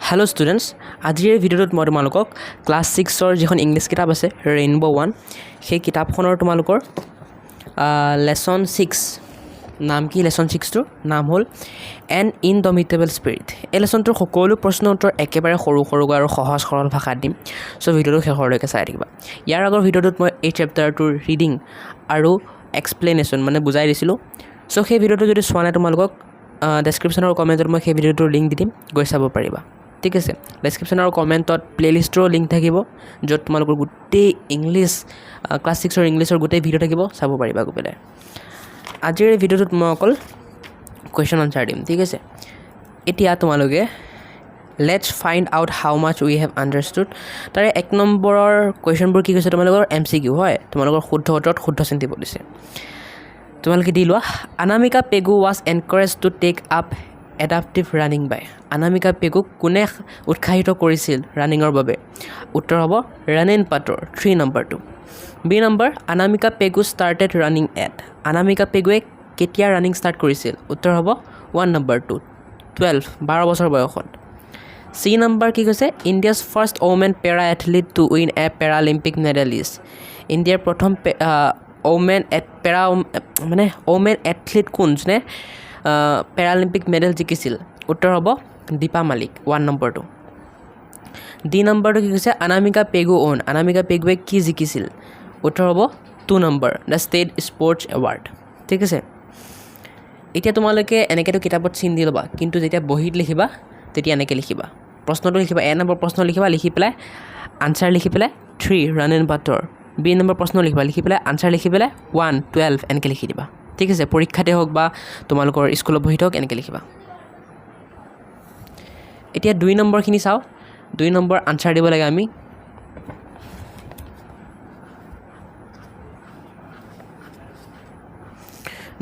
Hello students, আজিৰ ভিডিঅ'টোত মই তোমালোকক ক্লাছ 6 ৰ যিখন ইংলিছ কিতাপ আছে ৰেইনবো 1 সেই কিতাপখনৰ তোমালোকৰ লেসন 6 নাম কি লেসন 6 টোৰ নাম হ'ল An Indomitable Spirit এই লেসনটোৰ সকলো প্ৰশ্ন উত্তৰ একেবাৰে সৰু আৰু সহজ সৰল ভাষাত দিম সো ভিডিঅ'টো শেষলৈকে চাই থাকিবা ইয়াৰ আগৰ ভিডিঅ'টোত মই এই চেপ্টাৰটোৰ ৰিডিং আৰু এক্সপ্লেনেশ্যন মানে বুজাই দিছিলোঁ সো সেই ভিডিঅ'টো যদি চোৱা নাই তোমালোকক ডেসক্ৰিপশ্যন আৰু কমেন্টত মই সেই ভিডিঅ'টোৰ লিংক দি দিম গৈ চাব পাৰিবা ঠিক আছে ডেসক্ৰিপশ্যন আৰু কমেন্টত প্লেলিষ্টৰ লিংক থাকিব য'ত তোমালোকৰ গোটেই ইংলিছ ক্লাছ 6 ৰ ইংলিছৰ গোটেই ভিডিঅ' থাকিব চাব পাৰিবা গৈ আজিৰ ভিডিঅ'টোত মই অকল কুৱেশ্যন আনসাৰ দিম ঠিক আছে এতিয়া তোমালোকে let's find out how mass we have understood তাৰে 1 নম্বৰৰ কুৱেশ্যনবোৰ কি কৈছে তোমালোকৰ এমচিকিউ হয় তোমালোকৰ শুদ্ধ উত্তৰত শুদ্ধ চিন দিব দিছে তোমালোকে দি লোৱা anamika pegu was encouraged to take up adaptive running by anamika pegu কোনে উৎসাহিত কৰিছিল ৰানিংৰ বাবে উত্তৰ হ'ব ৰানেন পাটৰ 3 number 2 B number anamika pegu started running at anamika peguৱে কেতিয়া ৰানিং ষ্টাৰ্ট কৰিছিল উত্তৰ হ'ব 1 নম্বৰ 2 12 বছৰ বয়সত সি নম্বৰ কি কৈছে India's first woman para athlete to win a Paralympic medallist ইণ্ডিয়াৰ প্ৰথম ওমেন ওমেন এথলিট কোন যোনে পেৰালিম্পিক মেডেল জিকিছিল উত্তৰ হ'ব দীপা মালিক 1 নম্বৰ 2 ডি নম্বৰটো কি কৈছে anamika pegu ওন anamika peguৱে কি জিকিছিল উত্তৰ হ'ব 2 number the state sports award ঠিক আছে এতিয়া তোমালোকে এনেকেতো কিতাপত চিন দি ল'বা কিন্তু যেতিয়া বহিত লিখিবা তেতিয়া এনেকৈ লিখিবা প্ৰশ্নটো লিখিবা এ নম্বৰ প্ৰশ্ন লিখিবা লিখি পেলাই আনসাৰ লিখি পেলাই 3 ৰানেন বাটৰ বি নম্বৰ প্ৰশ্ন লিখিবা লিখি পেলাই আনসাৰ লিখি পেলাই 1 12 এনেকৈ লিখি দিবা ঠিক আছে পৰীক্ষাতে হওক বা তোমালোকৰ স্কুলত বহিত হওক এনেকৈ লিখিবা এতিয়া 2 নম্বৰখিনি চাওঁ 2 নম্বৰ আনসাৰ দিব লাগে আমি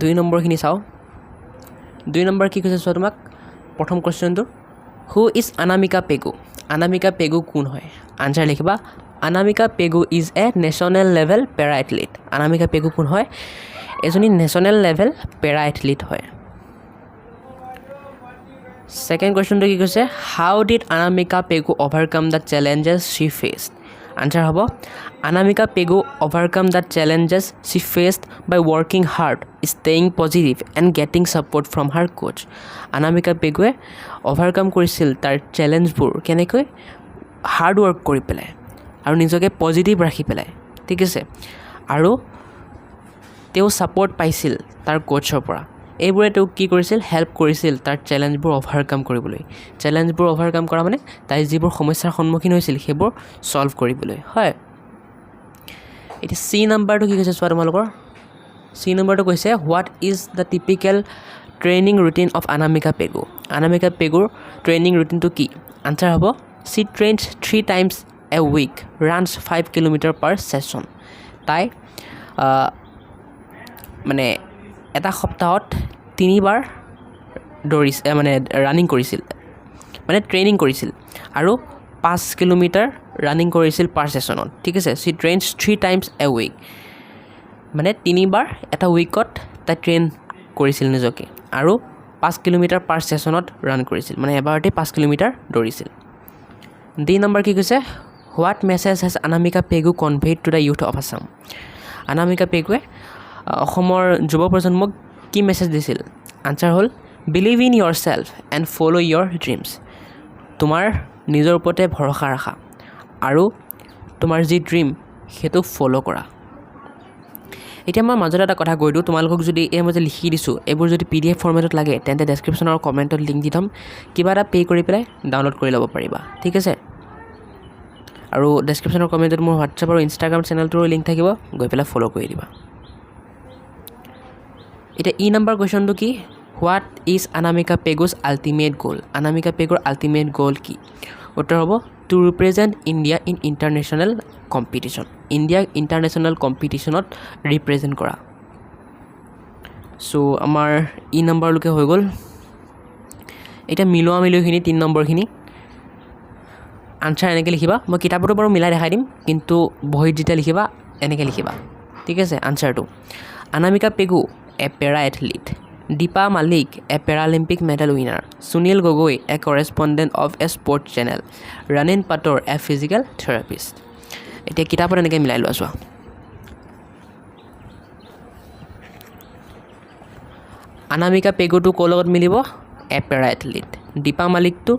দুই নম্বৰখিনি চাওঁ 2 নম্বৰ কি কৈছে চোৱা তোমাক প্ৰথম কোৱেশ্চনটো who is anamika pegu anamika pegu কোন হয় আনসাৰ লিখিবা anamika pegu is a national level para athlete anamika pegu কোন হয় এজনী নেশ্যনেল লেভেল পেৰা এথলিট হয় সেকেন্ড কোৱেশ্চনটো কি কৈছে how did anamika pegu overcome the challenges she faced answer হ'ব anamika pegu overcome the challenges she faced by working hard staying positive and getting support from her coach anamika peguৱে overcome কৰিছিল তাৰ চ্যালেঞ্জবোৰ কেনেকৈ hard work কৰি পেলাই আৰু নিজকে positive ৰাখি পেলাই ঠিক আছে আৰু তেওঁ সাপোৰ্ট পাইছিল তাৰ কোচৰ পৰা এইবোৰে তেওঁ কি কৰিছিল হেল্প কৰিছিল তাৰ চ্যালেঞ্জবোৰ ওভাৰকাম কৰিবলৈ চ্যালেঞ্জবোৰ ওভাৰকাম কৰা মানে তাই যিবোৰ সমস্যাৰ সন্মুখীন হৈছিল সেইবোৰ সলভ কৰিবলৈ হয় এতিয়া সি নম্বৰটো কি কৈছে চোৱা তোমালোকৰ সি নম্বৰটো কৈছে what is the typical training routine of anamika pegu anamika peguৰ ট্ৰেইনিং ৰুটিনটো কি আনসাৰ হ'ব she trains 3 times a week runs 5 kilometre per session তাই মানে এটা সপ্তাহত 3 বাৰ দৌৰিছিল মানে ৰানিং কৰিছিল মানে ট্ৰেইনিং কৰিছিল আৰু 5 কিলোমিটাৰ ৰানিং কৰিছিল পাৰ সেশনত ঠিক আছে she trains 3 times a week মানে 3 বাৰ এটা উইকত তাই ট্ৰেইন কৰিছিল নিজকে আৰু 5 কিলোমিটাৰ পাৰ সেশনত ৰান কৰিছিল মানে এবাৰতে 5 কিলোমিটাৰ দৌৰিছিল ডি নম্বৰ কি কৈছে what message has anamika pegu conveyed to the youth of Assam anamika peguৱে অসমৰ যুৱ প্ৰজন্মক কি মেছেজ দিছিল আনসাৰ হ'ল believe in your self and follow your dreams তোমাৰ নিজৰ ওপৰতে ভৰসা ৰাখা আৰু তোমাৰ যি ড্ৰিম সেইটো ফলো কৰা এতিয়া মই মাজত এটা কথা কৈ দিওঁ তোমালোকক যদি এই মই যে লিখি দিছোঁ এইবোৰ যদি PDF ফৰ্মেটত লাগে তেন্তে ডেছক্ৰিপশ্যন আৰু কমেণ্টত লিংক দি থ'ম কিবা এটা পে' কৰি পেলাই ডাউনলোড কৰি ল'ব পাৰিবা ঠিক আছে আৰু ডেছক্ৰিপশ্যন আৰু কমেণ্টত মোৰ হোৱাটছআপ আৰু ইনষ্টাগ্ৰাম চেনেলটোৰো লিংক থাকিব গৈ পেলাই ফ'ল' কৰি দিবা এতিয়া ই নম্বৰ কুৱেশ্যনটো কি what is anamika pegu's ultimate goal anamika peguৰ আল্টিমেট গ'ল কি উত্তৰ হ'ব to represent India in international competition ইণ্ডিয়াক ইণ্টাৰনেশ্যনেল কম্পিটিশ্যনত ৰিপ্ৰেজেণ্ট কৰা চ' আমাৰ ই নম্বৰলৈকে হৈ গ'ল এতিয়া মিলোৱাখিনি 3 নম্বৰখিনি আনসাৰ এনেকৈ লিখিবা মই কিতাপতো বাৰু মিলাই দেখাই দিম কিন্তু বহিত যেতিয়া লিখিবা এনেকৈ লিখিবা ঠিক আছে আনসাৰটো anamika pegu a para athlete Deepa Malik, a Paralympic medal winner. Sunil Gogoi, a correspondent of a sports channel. Ranin Pator, a physical therapist. এতিয়া কিতাপত এনেকৈ মিলাই লোৱা চোৱা anamika pegu to কৰ লগত মিলিব a para athlete Deepa Malik to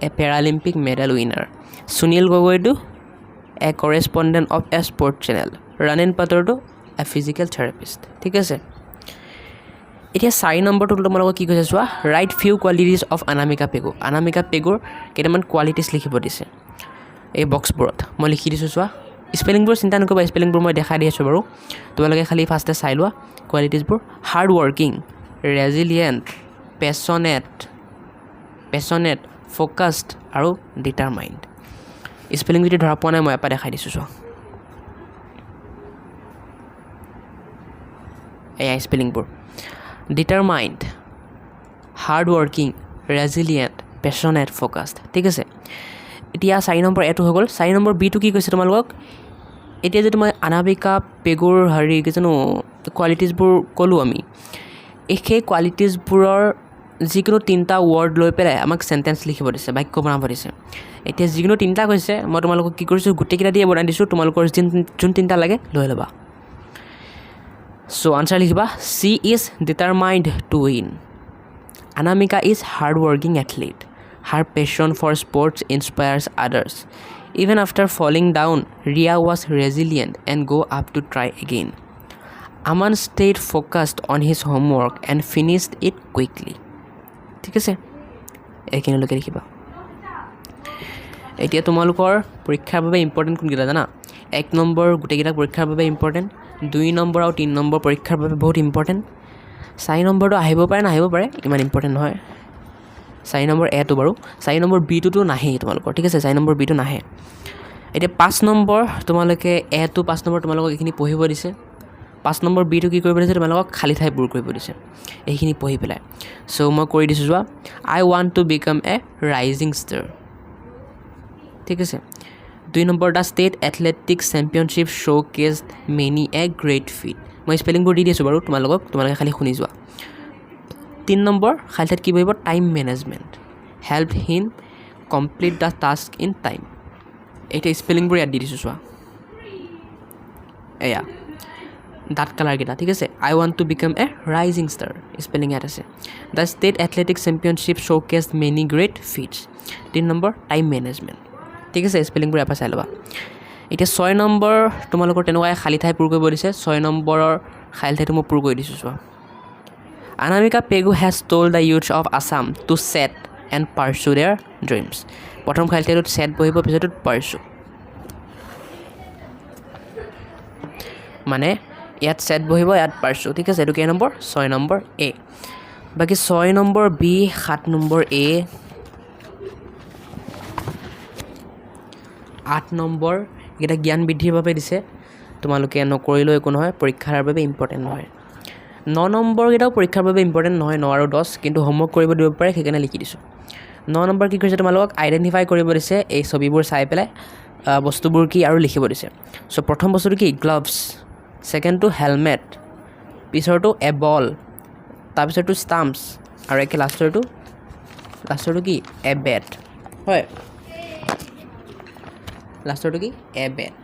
a Paralympic medal winner Sunil Gogoi to a correspondent of a sports channel Ranin Pator to a physical therapist ঠিক আছে এতিয়া 4 নম্বৰটো তোমালোকক কি কৈছে চোৱা write few qualities of anamika pegu কেইটামান qualities লিখিব দিছে এই বক্সবোৰত মই লিখি দিছো চোৱা স্পেলিংবোৰ চিন্তা নকৰিবা স্পেলিংবোৰ মই দেখাই দি আছো বাৰু তোমালোকে খালি ফাৰ্ষ্টে চাই লোৱা কোৱালিটিজবোৰ hard working resilient passionate focused আৰু determined স্পেলিং যদি ধৰা পোৱা নাই মই এপা দেখাই দিছো চোৱা এই স্পেলিংবোৰ determined hard working resilient passionate focused ঠিক আছে এতিয়া 4 নম্বৰ এটো হৈ গল 4 নম্বৰ বি টো কি কৈছে তোমালোকক এতিয়া যদি মই anamika pegur হাৰি কিজনো কোৱালিটিজবোৰ কলো আমি এই কোৱালিটিজবোৰৰ যিকোনো তিনটা ওয়াৰ্ড লৈ পেলাই আমাক সেন্টেন্স লিখিব দিছে বাক্য বনাব দিছে এতিয়া যিকোনো তিনটা কৈছে মই তোমালোকক কি কৰিছো গুটেকিটা দিয়ে বনাই দিছো তোমালোকৰ যোন তিনটা লাগে লৈ লবা So answer লিখিবা she is determined to win Anamika is hard-working athlete her passion for sports inspires others even after falling down Ria was resilient and go up to try again Aman stayed focused on his homework and finished it quickly ঠিক আছে এইখিনি লগে লিখিবা এতিয়া তোমালোকৰ পৰীক্ষাৰ বাবে important কোন কিটা জানা 1 নম্বৰ গুটেকিটা পৰীক্ষাৰ বাবে ইম্পৰ্টেন্ট 2 নম্বৰ আৰু 3 নম্বৰ পৰীক্ষাৰ বাবে বহুত ইম্পৰ্টেন্ট 4 নম্বৰটো আহিব পাৰে না আহিব পাৰে ইমান ইম্পৰ্টেন্ট নহয় 4 নম্বৰ এ টো বাৰু 4 নম্বৰ বি টো নাহে তোমালোকৰ ঠিক আছে 4 নম্বৰ বি টো নাহে এতিয়া 5 নম্বৰ তোমালোকে এ টো 5 নম্বৰ তোমালোকক এইখিনি পঢ়িব দিছে 5 নম্বৰ বি টো কি কৰিব দিছে তোমালোকক খালি ঠাই পূৰ কৰিব দিছে এইখিনি পঢ়ি পেলাই সো মই কৰি দিছো যোৱা I want to become a rising star ঠিক আছে 2 নম্বৰ the state athletic championship showcased many a great feat মই স্পেলিংবোৰ দি দিছো বাৰু তোমালোকে খালি শুনি যোৱা 3 নম্বৰ খালিঠাত কি বহিব time management helped him complete the task in time এটা স্পেলিংবোৰ ইয়াত দি দিছো চোৱা এয়া that color gita ঠিক আছে I want to become a rising star spelling ইয়াত আছে the state athletic championship showcased many great feats 3 number time management ঠিক আছে স্পেলিং বোৰ আপা চাই লবা এতিয়া 6 নম্বৰ তোমালোকৰ তেনেকুৱা খালি ঠাই পূৰ কৰিব দিছে 6 নম্বৰৰ খালি ঠাইটো মই পূৰ কৰি দিছো চোৱা Anamika Pegu has told the youth of Assam to set and pursue their dreams প্ৰথম খালি ঠাইটোত set বহিব পিছতত pursue মানে ইয়াত set বহিব ইয়াত pursue ঠিক আছে এটো কে নম্বৰ 6 নম্বৰ এ বাকি 6 নম্বৰ বি 7 নম্বৰ এ 8 নম্বৰ এটা জ্ঞান বৃদ্ধিৰ বাবে দিছে তোমালোকে নকৰিলে একো নহয় পৰীক্ষাৰ বাবে ইম্পৰ্টেন্ট নহয় 9 নম্বৰ এটাও পৰীক্ষাৰ বাবে ইম্পৰ্টেন্ট নহয় 9 আৰু 10 কিন্তু হোমৱৰ্ক কৰিব দিব পাৰে সেইকাৰণে লিখি দিছো 9 নম্বৰ কি কৈছে তোমালোকক আইডেন্টিফাই কৰিব দিছে এই ছবিবোৰ চাই পেলাই বস্তুবোৰ কি আৰু লিখিব দিছে সো প্ৰথম বস্তুটো কি গ্লাভছ সেকেন্ড টু হেলমেট পিছৰটো এ বল তাৰপিছৰটো ষ্টাম্পছ আৰু একে লাষ্টৰটো কি এ বেট হয় লাষ্টৰটো কি এ বেট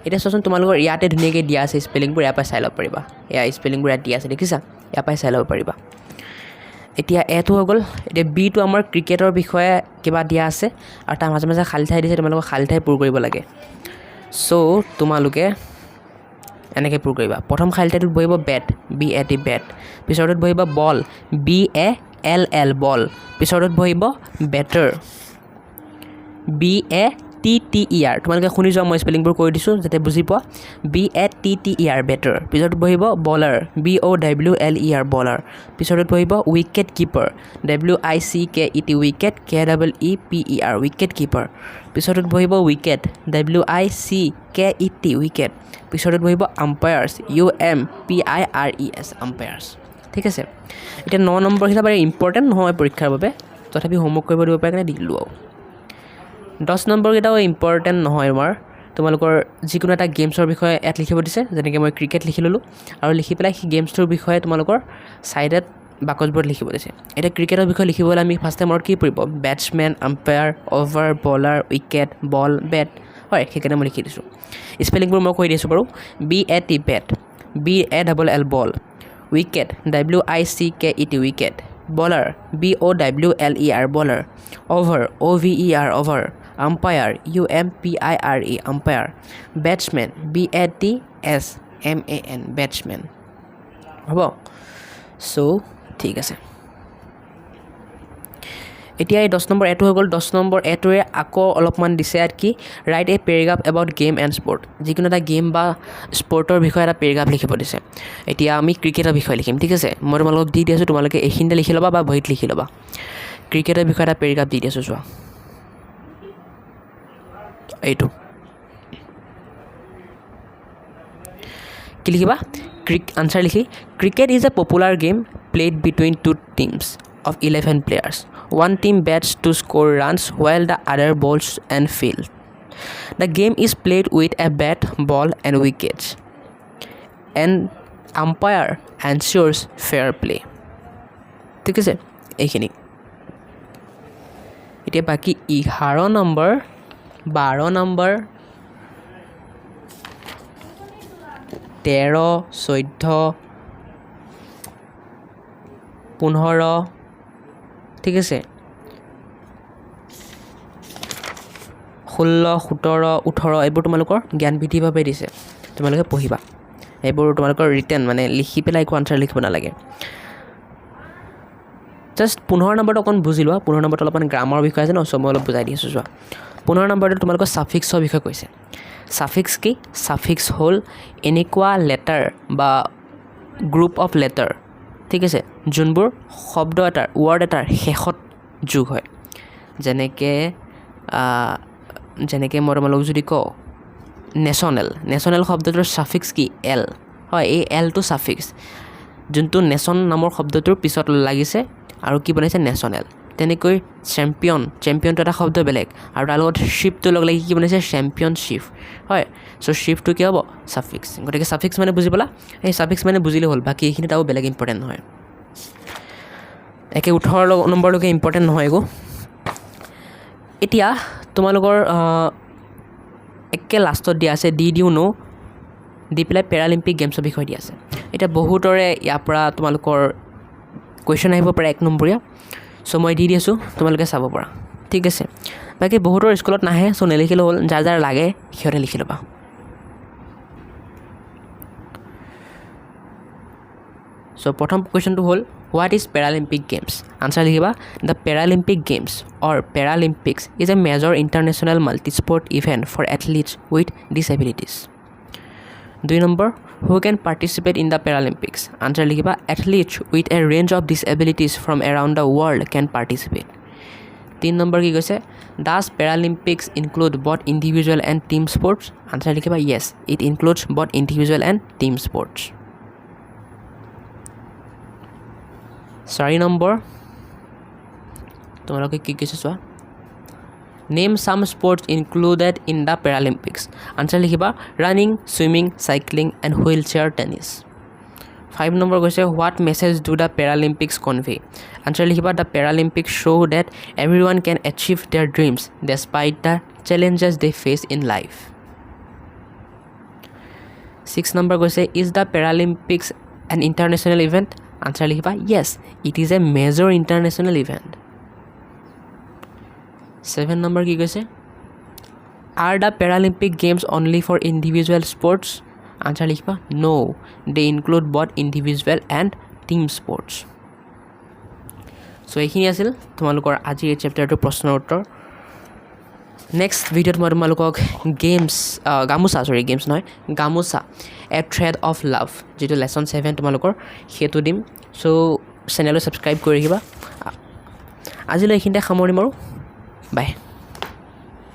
এটা সচন তোমালোকৰ ইয়াতে ধুনিয়াকৈ দিয়া আছে স্পেলিংবোৰ ইয়াৰ পৰা চাই ল'ব পাৰিবা এয়া স্পেলিংবোৰ ইয়াত দিয়া আছে দেখিছা ইয়াৰ পৰা চাই ল'ব পাৰিবা এতিয়া এটো হৈ গ'ল এতিয়া বি টো আমাৰ ক্ৰিকেটৰ বিষয়ে কিবা দিয়া আছে আৰু তাৰ মাজে মাজে খালি ঠাই দিছে তোমালোকক খালি ঠাই পূৰ কৰিব লাগে সো তোমালোকে এনেকৈ পূৰ কৰিবা প্ৰথম খালি ঠাইটোত বহিব bat B A T bat পিছৰটোত বহিব বল বি এ এল এল বল পিছৰটোত বহিব better B A T T E R তোমালোকে শুনি যোৱা মই স্পেলিংবোৰ কৈ দিছো যাতে বুজি পোৱা B A T T E R batter পিছৰটোত বহিব bowler B O W L E R bowler পিছৰটোত বহিব wicket keeper W I C K E T wicket K double E P E R wicket keeper পিছৰটোত বহিব wicket W I C K E T wicket পিছৰটোত বহিব umpires U M P I R E S umpires ঠিক আছে এটা 9 number হিচাপে important নহয় পৰীক্ষাৰ বাবে তথাপি হোমৱৰ্ক কৰিব দিব পাৰে কাৰণে দিলো 10 নম্বৰ কেটাও ইম্পৰ্টেন্ট নহয় তোমালোকৰ যিকোনো এটা গেমছৰ বিষয়ে ইয়াত লিখিব দিছে যেনেকৈ মই ক্ৰিকেট লিখি ললো আৰু লিখি পেলাই সেই গেমছটোৰ বিষয়ে তোমালোকৰ সাইডত বাকচবোৰত লিখিব দিছে এটা ক্ৰিকেটৰ বিষয়ে লিখিবলৈ আমি ফাৰ্ষ্ট টাইম কি পৰিব batsmen umpire over bowler wicket ball bat হয় সেইকাৰণে মই লিখি দিছোঁ স্পেলিংবোৰ মই কৈ দিছোঁ বাৰু BAT bat BALL ball wicket WICKET wicket bowler BOWLER bowler over OVER over umpire UMPIRE umpire batsman BATSMAN batsman হ'ব সো ঠিক আছে এতিয়া এই 10 নম্বৰ এটো হৈ গ'ল 10 নম্বৰ এটোৱে আকৌ অলপমান দিছে আৰু কি right A paragraph about game and sport যিকোনো এটা গেম বা স্পৰ্টৰ বিষয়ে এটা পেৰাগ্ৰাফ লিখিব দিছে এতিয়া আমি ক্ৰিকেটৰ বিষয়ে লিখিম ঠিক আছে মই তোমালোকক দি দিছোঁ তোমালোকে এইখিনিতে লিখি ল'বা বা বহিত লিখি ল'বা ক্ৰিকেটৰ বিষয়ে এটা পেৰাগ্ৰাফ দি দিছোঁ চোৱা এইটো কি লিখিবা আনসাৰ লিখি cricket is a popular game played between two teams of 11 players. One team bats to score runs while the other bowls and fields. The game is played with a bat, ball and wickets. And umpire ensures fair play. ঠিক আছে এইখিনি এতিয়া বাকি 11 number 12 number 13 14 15 ঠিক আছে 16 17 18 এইবোৰ তোমালোকৰ জ্ঞান বৃদ্ধিভাৱে দিছে তোমালোকে পঢ়িবা এইবোৰ তোমালোকৰ ৰিটেন মানে লিখি পেলাই একো আনসাৰ লিখিব নালাগে জাস্ট 15 নম্বৰটো অকণ বুজি লোৱা 15 নম্বৰটো অলপমান গ্ৰামাৰ বিষয় আছে ন সব মই অলপ বুজাই দিছোঁ চোৱা 15 নম্বৰটো তোমালোকৰ সাফিক্সৰ বিষয়ে কৈছে সাফিক্স কি সাফিক্স হ'ল এনেকুৱা লেটাৰ বা গ্ৰুপ অফ লেটাৰ ঠিক আছে যোনবোৰ শব্দ এটাৰ ৱৰ্ড এটাৰ শেষত যোগ হয় যেনেকৈ মই তোমালোকক যদি কওঁ নেশ্যনেল শব্দটোৰ সাফিক্স কি এল হয় এই এলটো সাফিক্স যোনটো নেশ্যন নামৰ শব্দটোৰ পিছত লাগিছে আৰু কি বনাইছে নেশ্যনেল তেনেকৈ চেম্পিয়নটো এটা শব্দ বেলেগ আৰু তাৰ লগত শ্বিপটো লগ লাগি কি বনাইছে চেম্পিয়নশ্বিপ হয় চ' শ্বিপটো কি হ'ব সাফিক্স গতিকে সাফিক্স মানে বুজি পালা এই সাফিক্স মানে বুজিলে হ'ল বাকী এইখিনি তাও বেলেগ ইম্পৰ্টেণ্ট নহয় একে 18 নম্বৰলৈকে ইম্পৰ্টেণ্ট নহয় একো এতিয়া তোমালোকৰ একে লাষ্টত দিয়া আছে দি পেলাই পেৰালিম্পিক গেমছৰ বিষয়ে দিয়া আছে এতিয়া বহুতৰে ইয়াৰ পৰা তোমালোকৰ কুৱেশ্যন আহিব পাৰে 1 নম্বৰীয়া চ' মই দি দিছোঁ তোমালোকে চাব পৰা ঠিক আছে বাকী বহুতৰ স্কুলত নাহে চ' নেলিখিলেও হ'ল যাৰ লাগে সিহঁতে লিখি ল'বা চ' প্ৰথম কুৱেশ্যনটো হ'ল what is paralympic games answer লিখিবা the paralympic games or paralympics is a major international multisport event for athletes with disabilities 2 number who can participate in the Paralympics answer লিখিবা athletes with a range of disabilities from around the world can participate 3 number কি কৈছে does Paralympics include both individual and team sports answer লিখিবা yes it includes both individual and team sports 4 number তোমালোকে কি কৈছে চোৱা Name some sports included in the Paralympics. Answer likhiba running, swimming, cycling and wheelchair tennis. 5 number question what message do the Paralympics convey? Answer likhiba the Paralympics show that everyone can achieve their dreams despite the challenges they face in life. 6 number question is the Paralympics an international event? Answer likhiba yes, it is a major international event. 7 number কি কৈছে are the Paralympic games only for individual sports answer লিখিবা no they include both individual and team sports so এইখিনি আছিল তোমালোকৰ আজি এই চেপ্টাৰটোৰ প্ৰশ্নৰ উত্তৰ নেক্সট ভিডিঅ'ত মই তোমালোকক গামোচা এ থ্ৰেড অফ লাভ যিটো লেসন 7 তোমালোকৰ হেতু দিম সো চেনেলটো সাবস্ক্ৰাইব কৰি ৰাখিবা আজিলৈ এইখিনিতে সামৰিম আৰু Bye.